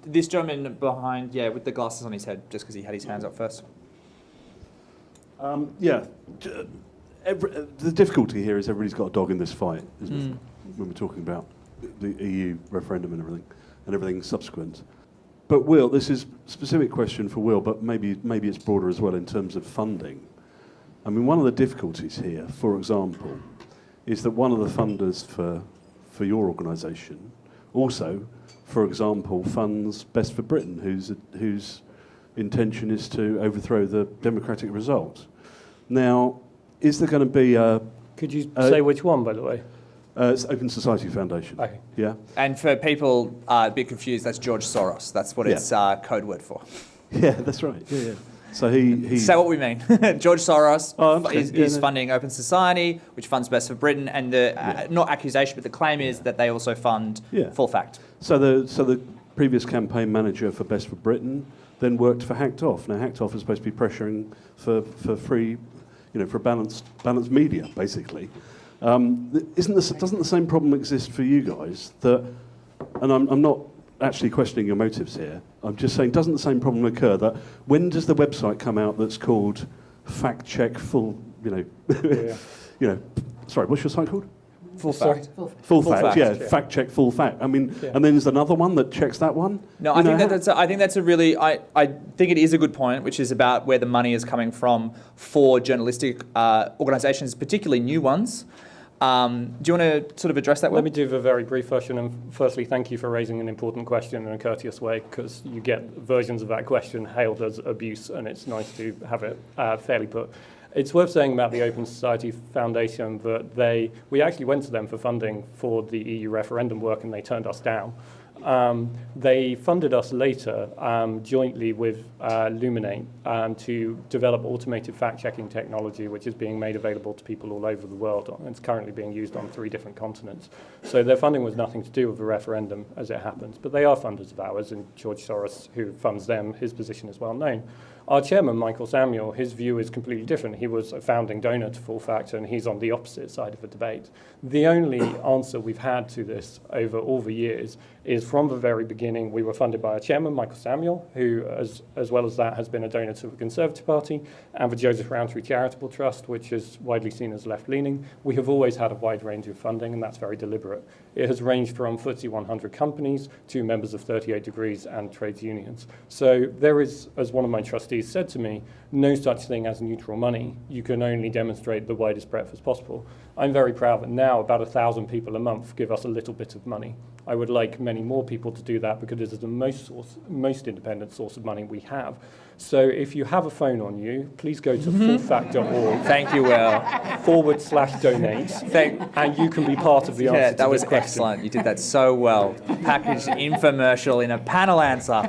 This gentleman behind, with the glasses on his head, just because he had his hands up first. The difficulty here is everybody's got a dog in this fight, isn't it? When we're talking about the EU referendum and everything subsequent. But Will, this is a specific question for Will, but maybe it's broader as well in terms of funding. I mean, one of the difficulties here, for example, is that one of the funders for your organisation also, for example, funds Best for Britain, whose intention is to overthrow the democratic result. Now, is there going to be a... Could you say which one, by the way? It's Open Society Foundation. Okay. Yeah. And for people a bit confused, that's George Soros. That's what it's code word for. Yeah, that's right. Yeah. So he Say what we mean. George Soros is no. funding Open Society, which funds Best for Britain, and the not accusation, but the claim is that they also fund FullFact. So the previous campaign manager for Best for Britain then worked for Hacked Off. Now Hacked Off is supposed to be pressuring for free, for balanced media, basically. Doesn't the same problem exist for you guys? And I'm not actually questioning your motives here. I'm just saying, doesn't the same problem occur that when does the website come out that's called Fact Check Full? Sorry, what's your site called? FullFact. FullFact, yeah. Fact Check FullFact. I mean, and then there's another one that checks that one. No, I think that's a really. I think it is a good point, which is about where the money is coming from for journalistic organisations, particularly new ones. Do you want to sort of address that? Let me do the very brief version. And firstly, thank you for raising an important question in a courteous way, because you get versions of that question hailed as abuse, and it's nice to have it fairly put. It's worth saying about the Open Society Foundation that we actually went to them for funding for the EU referendum work, and they turned us down. They funded us later jointly with Luminate to develop automated fact-checking technology, which is being made available to people all over the world. It's currently being used on 3 different continents. So their funding was nothing to do with the referendum, as it happens. But they are funders of ours, and George Soros, who funds them, his position is well known. Our chairman, Michael Samuel, his view is completely different. He was a founding donor to FullFact, and he's on the opposite side of the debate. The only answer we've had to this over all the years is from the very beginning, we were funded by our chairman, Michael Samuel, who, as well as that, has been a donor to the Conservative Party, and the Joseph Rowntree Charitable Trust, which is widely seen as left-leaning. We have always had a wide range of funding, and that's very deliberate. It has ranged from FTSE 100 companies to members of 38 Degrees and trades unions. So there is, as one of my trustees said to me, no such thing as neutral money. You can only demonstrate the widest breadth as possible. I'm very proud that now about 1,000 people a month give us a little bit of money. I would like many more people to do that because it is the most independent source of money we have. So if you have a phone on you, please go to fullfact.org. Thank you, Will. /donate. And you can be part of the answer to that was this question. excellent. You did that so well. Packaged infomercial in a panel answer.